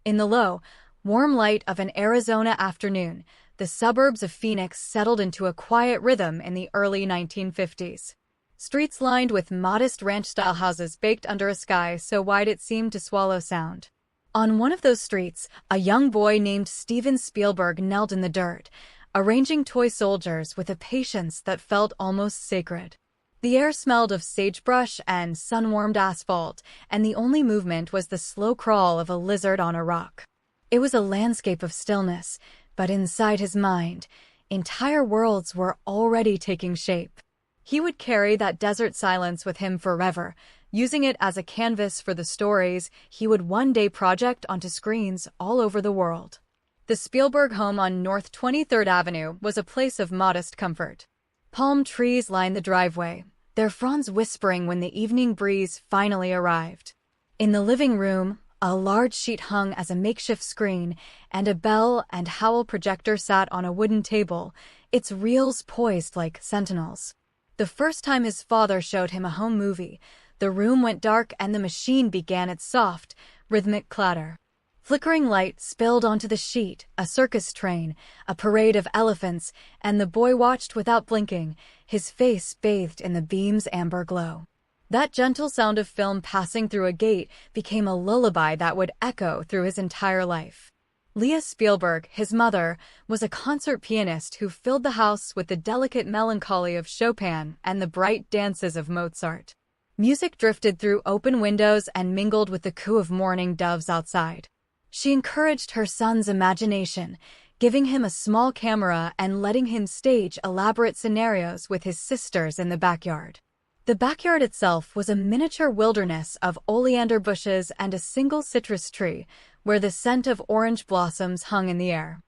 In the low, warm light of an Arizona afternoon, the suburbs of Phoenix settled into a quiet rhythm in the early 1950s. Streets lined with modest ranch-style houses baked under a sky so wide it seemed to swallow sound. On one of those streets, a young boy named Steven Spielberg knelt in the dirt, arranging toy soldiers with a patience that felt almost sacred. The air smelled of sagebrush and sun-warmed asphalt, and the only movement was the slow crawl of a lizard on a rock. It was a landscape of stillness, but inside his mind, entire worlds were already taking shape. He would carry that desert silence with him forever, using it as a canvas for the stories he would one day project onto screens all over the world. The Spielberg home on North 23rd Avenue was a place of modest comfort. Palm trees lined the driveway, their fronds whispering when the evening breeze finally arrived. In the living room, a large sheet hung as a makeshift screen, and a Bell and Howell projector sat on a wooden table, its reels poised like sentinels. The first time his father showed him a home movie, the room went dark and the machine began its soft, rhythmic clatter. Flickering light spilled onto the sheet, a circus train, a parade of elephants, and the boy watched without blinking, his face bathed in the beam's amber glow. That gentle sound of film passing through a gate became a lullaby that would echo through his entire life. Leah Spielberg, his mother, was a concert pianist who filled the house with the delicate melancholy of Chopin and the bright dances of Mozart. Music drifted through open windows and mingled with the coo of mourning doves outside. She encouraged her son's imagination, giving him a small camera and letting him stage elaborate scenarios with his sisters in the backyard. The backyard itself was a miniature wilderness of oleander bushes and a single citrus tree, where the scent of orange blossoms hung in the air.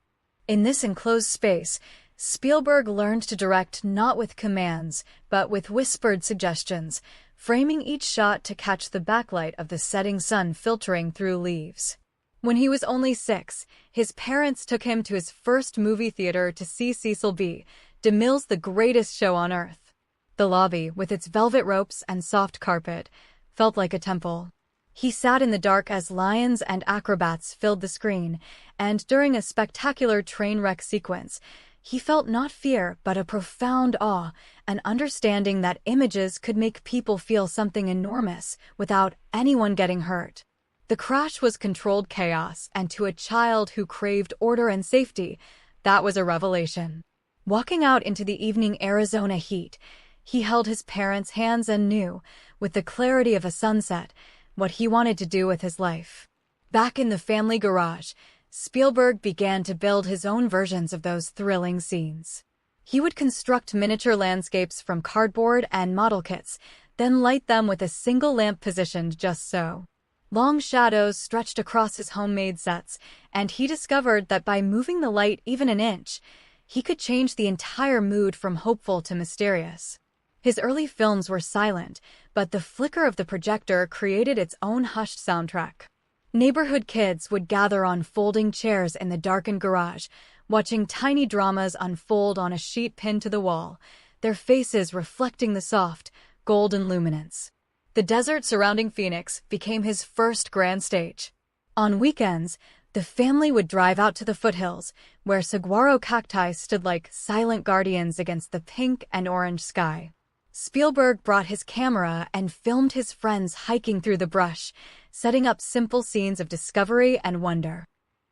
In this enclosed space, Spielberg learned to direct not with commands, but with whispered suggestions, framing each shot to catch the backlight of the setting sun filtering through leaves. When he was only 6, his parents took him to his first movie theater to see Cecil B. DeMille's The Greatest Show on Earth. The lobby, with its velvet ropes and soft carpet, felt like a temple. He sat in the dark as lions and acrobats filled the screen, and during a spectacular train wreck sequence, he felt not fear but a profound awe, an understanding that images could make people feel something enormous without anyone getting hurt. The crash was controlled chaos, and to a child who craved order and safety, that was a revelation. Walking out into the evening Arizona heat, he held his parents' hands and knew, with the clarity of a sunset, what he wanted to do with his life. Back in the family garage, Spielberg began to build his own versions of those thrilling scenes. He would construct miniature landscapes from cardboard and model kits, then light them with a single lamp positioned just so. Long shadows stretched across his homemade sets, and he discovered that by moving the light even an inch, he could change the entire mood from hopeful to mysterious. His early films were silent, but the flicker of the projector created its own hushed soundtrack. Neighborhood kids would gather on folding chairs in the darkened garage, watching tiny dramas unfold on a sheet pinned to the wall, their faces reflecting the soft, golden luminance. The desert surrounding Phoenix became his first grand stage. On weekends, the family would drive out to the foothills, where saguaro cacti stood like silent guardians against the pink and orange sky. Spielberg brought his camera and filmed his friends hiking through the brush, setting up simple scenes of discovery and wonder.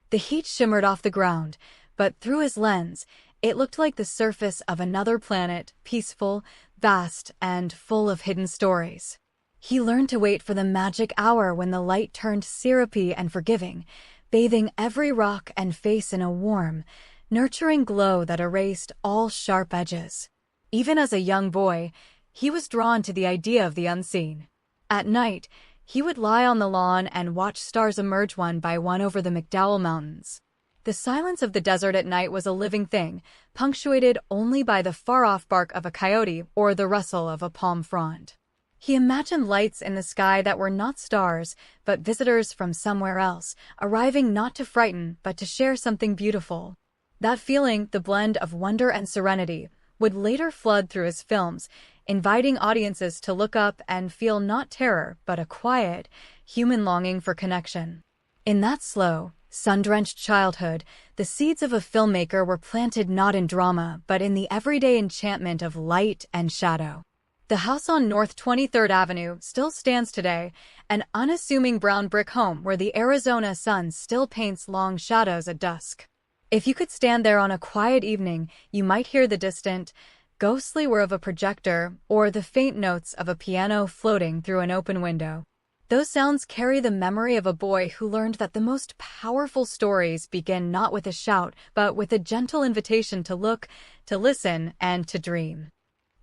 The heat shimmered off the ground, but through his lens, it looked like the surface of another planet, peaceful, vast, and full of hidden stories. He learned to wait for the magic hour when the light turned syrupy and forgiving, bathing every rock and face in a warm, nurturing glow that erased all sharp edges. Even as a young boy, he was drawn to the idea of the unseen. At night, he would lie on the lawn and watch stars emerge one by one over the McDowell Mountains. The silence of the desert at night was a living thing, punctuated only by the far-off bark of a coyote or the rustle of a palm frond. He imagined lights in the sky that were not stars, but visitors from somewhere else, arriving not to frighten but to share something beautiful. That feeling, the blend of wonder and serenity, would later flood through his films, inviting audiences to look up and feel not terror but a quiet, human longing for connection. In that slow, sun-drenched childhood, the seeds of a filmmaker were planted not in drama, but in the everyday enchantment of light and shadow. The house on North 23rd Avenue still stands today, an unassuming brown brick home where the Arizona sun still paints long shadows at dusk. If you could stand there on a quiet evening, you might hear the distant, ghostly whir of a projector or the faint notes of a piano floating through an open window. Those sounds carry the memory of a boy who learned that the most powerful stories begin not with a shout, but with a gentle invitation to look, to listen, and to dream.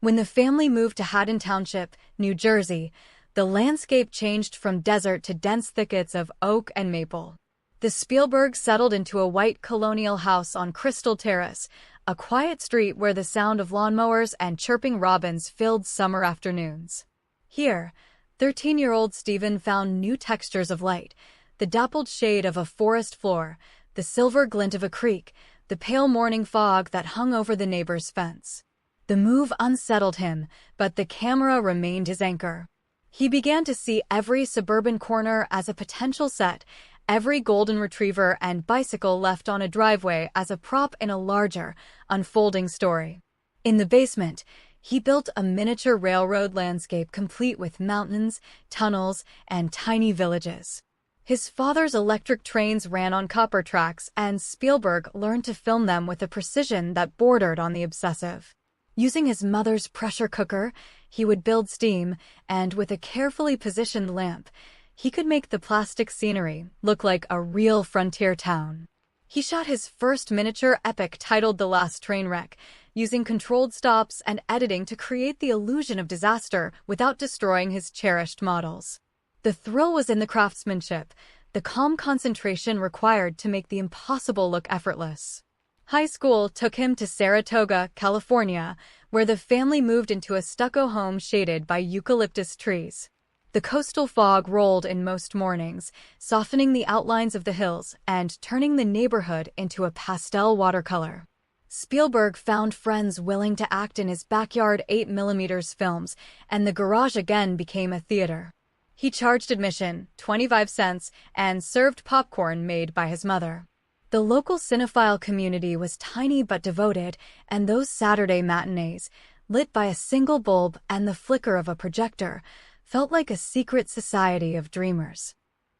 When the family moved to Haddon Township, New Jersey, the landscape changed from desert to dense thickets of oak and maple. The Spielbergs settled into a white colonial house on Crystal Terrace, a quiet street where the sound of lawnmowers and chirping robins filled summer afternoons. Here, 13-year-old Stephen found new textures of light, the dappled shade of a forest floor, the silver glint of a creek, the pale morning fog that hung over the neighbor's fence. The move unsettled him, but the camera remained his anchor. He began to see every suburban corner as a potential set, every golden retriever and bicycle left on a driveway as a prop in a larger, unfolding story. In the basement, he built a miniature railroad landscape complete with mountains, tunnels, and tiny villages. His father's electric trains ran on copper tracks, and Spielberg learned to film them with a precision that bordered on the obsessive. Using his mother's pressure cooker, he would build steam, and with a carefully positioned lamp, he could make the plastic scenery look like a real frontier town. He shot his first miniature epic titled The Last Train Wreck, using controlled stops and editing to create the illusion of disaster without destroying his cherished models. The thrill was in the craftsmanship, the calm concentration required to make the impossible look effortless. High school took him to Saratoga, California, where the family moved into a stucco home shaded by eucalyptus trees. The coastal fog rolled in most mornings, softening the outlines of the hills and turning the neighborhood into a pastel watercolor. Spielberg found friends willing to act in his backyard 8mm films, and the garage again became a theater. He charged admission, 25 cents, and served popcorn made by his mother. The local cinephile community was tiny but devoted, and those Saturday matinees, lit by a single bulb and the flicker of a projector, felt like a secret society of dreamers.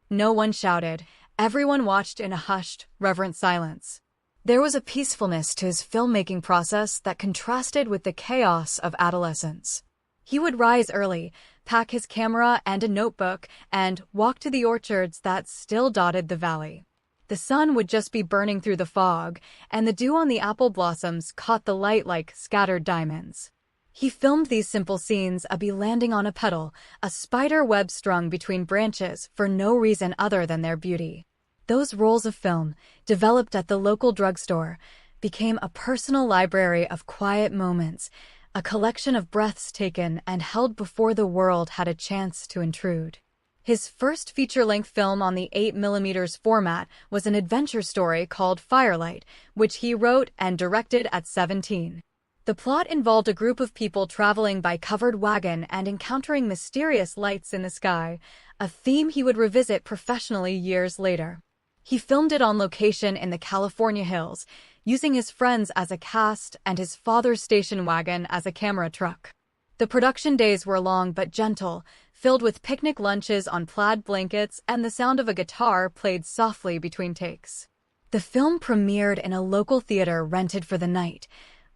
No one shouted. Everyone watched in a hushed, reverent silence. There was a peacefulness to his filmmaking process that contrasted with the chaos of adolescence. He would rise early, pack his camera and a notebook, and walk to the orchards that still dotted the valley. The sun would just be burning through the fog, and the dew on the apple blossoms caught the light like scattered diamonds. He filmed these simple scenes, a bee landing on a petal, a spider web strung between branches for no reason other than their beauty. Those rolls of film, developed at the local drugstore, became a personal library of quiet moments, a collection of breaths taken and held before the world had a chance to intrude. His first feature-length film on the 8mm format was an adventure story called Firelight, which he wrote and directed at 17. The plot involved a group of people traveling by covered wagon and encountering mysterious lights in the sky, a theme he would revisit professionally years later. He filmed it on location in the California hills, using his friends as a cast and his father's station wagon as a camera truck. The production days were long but gentle, filled with picnic lunches on plaid blankets and the sound of a guitar played softly between takes. The film premiered in a local theater rented for the night.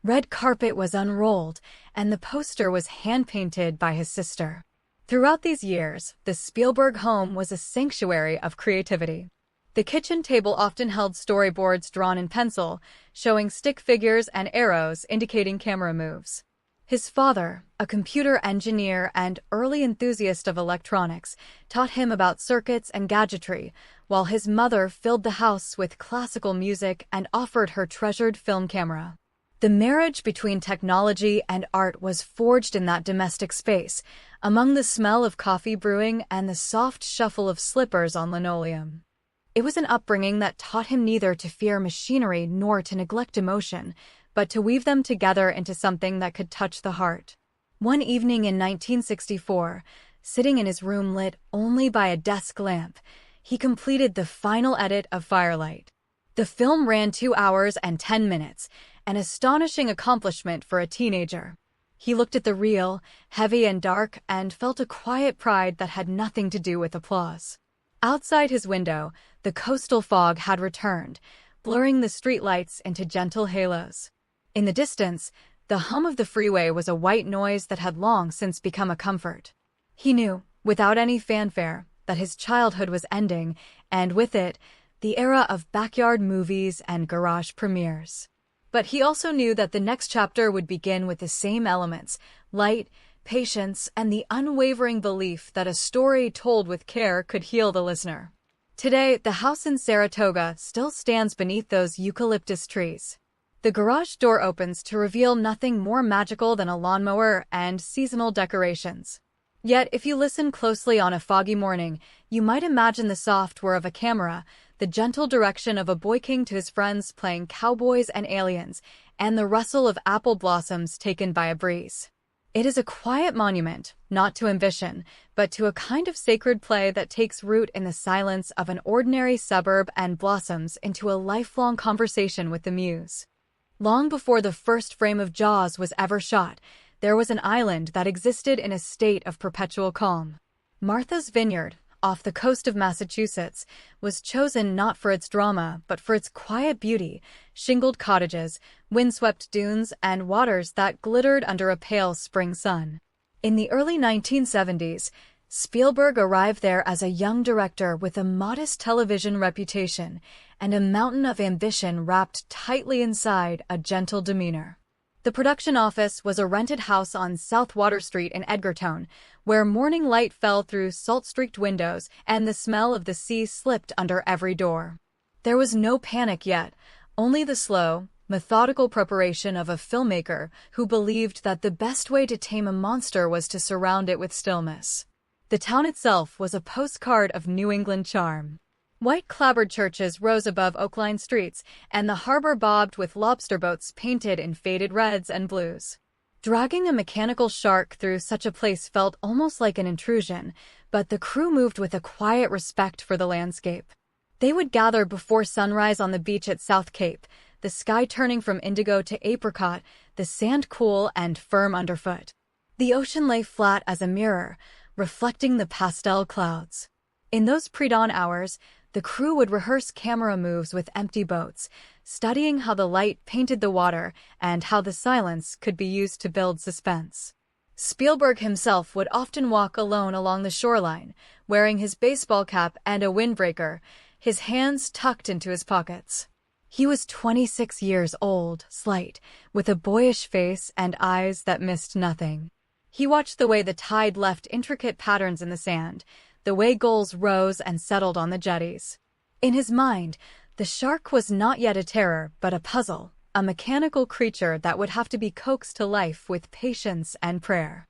Red carpet was unrolled, and the poster was hand-painted by his sister. Throughout these years, the Spielberg home was a sanctuary of creativity. The kitchen table often held storyboards drawn in pencil, showing stick figures and arrows indicating camera moves. His father, a computer engineer and early enthusiast of electronics, taught him about circuits and gadgetry, while his mother filled the house with classical music and offered her treasured film camera. The marriage between technology and art was forged in that domestic space, among the smell of coffee brewing and the soft shuffle of slippers on linoleum. It was an upbringing that taught him neither to fear machinery nor to neglect emotion, but to weave them together into something that could touch the heart. One evening in 1964, sitting in his room lit only by a desk lamp, He completed the final edit of Firelight. The film ran 2 hours and 10 minutes, an astonishing accomplishment for a teenager. He looked at the reel, heavy and dark, and felt a quiet pride that had nothing to do with applause. Outside his window, the coastal fog had returned, blurring the streetlights into gentle halos. In the distance, the hum of the freeway was a white noise that had long since become a comfort. He knew, without any fanfare, that his childhood was ending, and with it, the era of backyard movies and garage premieres. But he also knew that the next chapter would begin with the same elements: light, patience, and the unwavering belief that a story told with care could heal the listener. Today, the house in Saratoga still stands beneath those eucalyptus trees. The garage door opens to reveal nothing more magical than a lawnmower and seasonal decorations. Yet, if you listen closely on a foggy morning, you might imagine the soft whir of a camera, the gentle direction of a boy king to his friends playing cowboys and aliens, and the rustle of apple blossoms taken by a breeze. It is a quiet monument, not to ambition, but to a kind of sacred play that takes root in the silence of an ordinary suburb and blossoms into a lifelong conversation with the muse. Long before the first frame of Jaws was ever shot, there was an island that existed in a state of perpetual calm. Martha's Vineyard, off the coast of Massachusetts, was chosen not for its drama, but for its quiet beauty: shingled cottages, windswept dunes, and waters that glittered under a pale spring sun. In the early 1970s, Spielberg arrived there as a young director with a modest television reputation and a mountain of ambition wrapped tightly inside a gentle demeanor. The production office was a rented house on South Water Street in Edgartown, where morning light fell through salt-streaked windows and the smell of the sea slipped under every door. There was no panic yet, only the slow, methodical preparation of a filmmaker who believed that the best way to tame a monster was to surround it with stillness. The town itself was a postcard of New England charm. White clapboard churches rose above oak-lined streets, and the harbor bobbed with lobster boats painted in faded reds and blues. Dragging a mechanical shark through such a place felt almost like an intrusion, but the crew moved with a quiet respect for the landscape. They would gather before sunrise on the beach at South Cape, the sky turning from indigo to apricot, the sand cool and firm underfoot. The ocean lay flat as a mirror, reflecting the pastel clouds. In those pre-dawn hours, the crew would rehearse camera moves with empty boats, studying how the light painted the water and how the silence could be used to build suspense. Spielberg himself would often walk alone along the shoreline, wearing his baseball cap and a windbreaker, his hands tucked into his pockets. He was 26 years old, slight, with a boyish face and eyes that missed nothing. He watched the way the tide left intricate patterns in the sand, the way gulls rose and settled on the jetties. In his mind, the shark was not yet a terror, but a puzzle, a mechanical creature that would have to be coaxed to life with patience and prayer.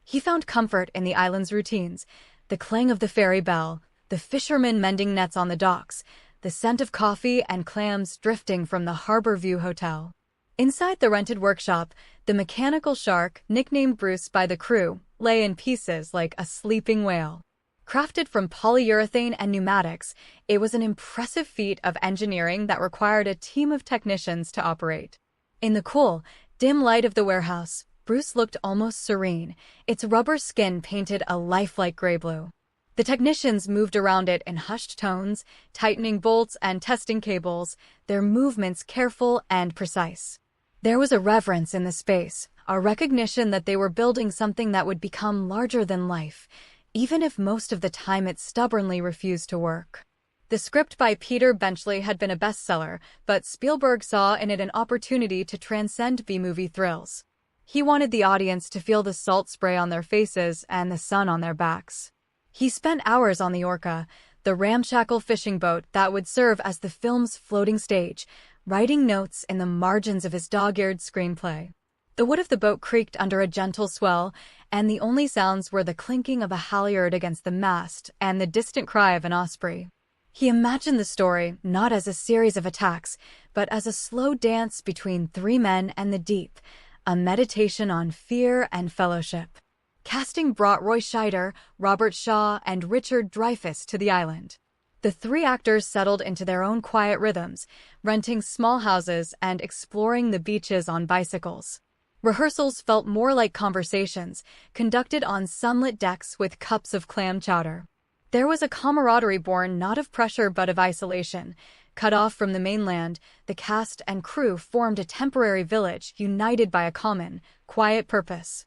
He found comfort in the island's routines: the clang of the ferry bell, the fishermen mending nets on the docks, the scent of coffee and clams drifting from the Harbor View Hotel. Inside the rented workshop, the mechanical shark, nicknamed Bruce by the crew, lay in pieces like a sleeping whale. Crafted from polyurethane and pneumatics, it was an impressive feat of engineering that required a team of technicians to operate. In the cool, dim light of the warehouse, Bruce looked almost serene, its rubber skin painted a lifelike gray-blue. The technicians moved around it in hushed tones, tightening bolts and testing cables, their movements careful and precise. There was a reverence in the space, a recognition that they were building something that would become larger than life, even if most of the time it stubbornly refused to work. The script by Peter Benchley had been a bestseller, but Spielberg saw in it an opportunity to transcend B-movie thrills. He wanted the audience to feel the salt spray on their faces and the sun on their backs. He spent hours on the Orca, the ramshackle fishing boat that would serve as the film's floating stage, writing notes in the margins of his dog-eared screenplay. The wood of the boat creaked under a gentle swell, and the only sounds were the clinking of a halyard against the mast and the distant cry of an osprey. He imagined the story not as a series of attacks, but as a slow dance between three men and the deep, a meditation on fear and fellowship. Casting brought Roy Scheider, Robert Shaw, and Richard Dreyfuss to the island. The three actors settled into their own quiet rhythms, renting small houses and exploring the beaches on bicycles. Rehearsals felt more like conversations, conducted on sunlit decks with cups of clam chowder. There was a camaraderie born not of pressure but of isolation. Cut off from the mainland, the cast and crew formed a temporary village united by a common, quiet purpose.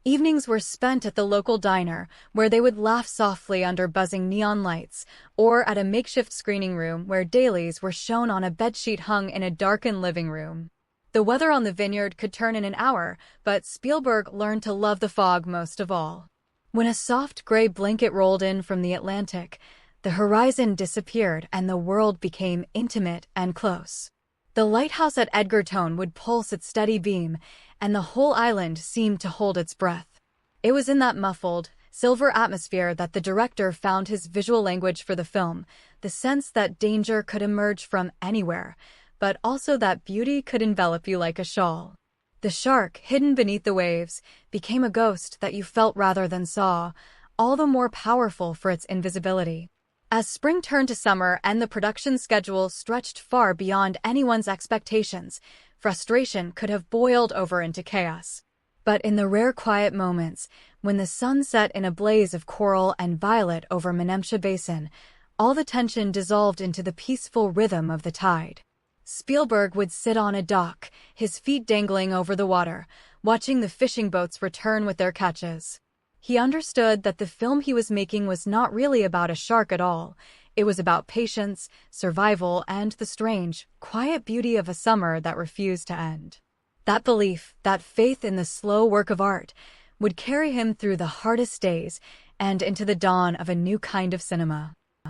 Evenings were spent at the local diner, where they would laugh softly under buzzing neon lights, or at a makeshift screening room where dailies were shown on a bedsheet hung in a darkened living room. The weather on the vineyard could turn in an hour, but Spielberg learned to love the fog most of all. When a soft gray blanket rolled in from the Atlantic, the horizon disappeared and the world became intimate and close. The lighthouse at Edgartown would pulse its steady beam, and the whole island seemed to hold its breath. It was in that muffled, silver atmosphere that the director found his visual language for the film, the sense that danger could emerge from anywhere, but also that beauty could envelop you like a shawl. The shark, hidden beneath the waves, became a ghost that you felt rather than saw, all the more powerful for its invisibility. As spring turned to summer and the production schedule stretched far beyond anyone's expectations, frustration could have boiled over into chaos. But in the rare quiet moments, when the sun set in a blaze of coral and violet over Menemsha Basin, all the tension dissolved into the peaceful rhythm of the tide. Spielberg would sit on a dock, his feet dangling over the water, watching the fishing boats return with their catches. He understood that the film he was making was not really about a shark at all. It was about patience, survival, and the strange, quiet beauty of a summer that refused to end. That belief, that faith in the slow work of art, would carry him through the hardest days and into the dawn of a new kind of cinema.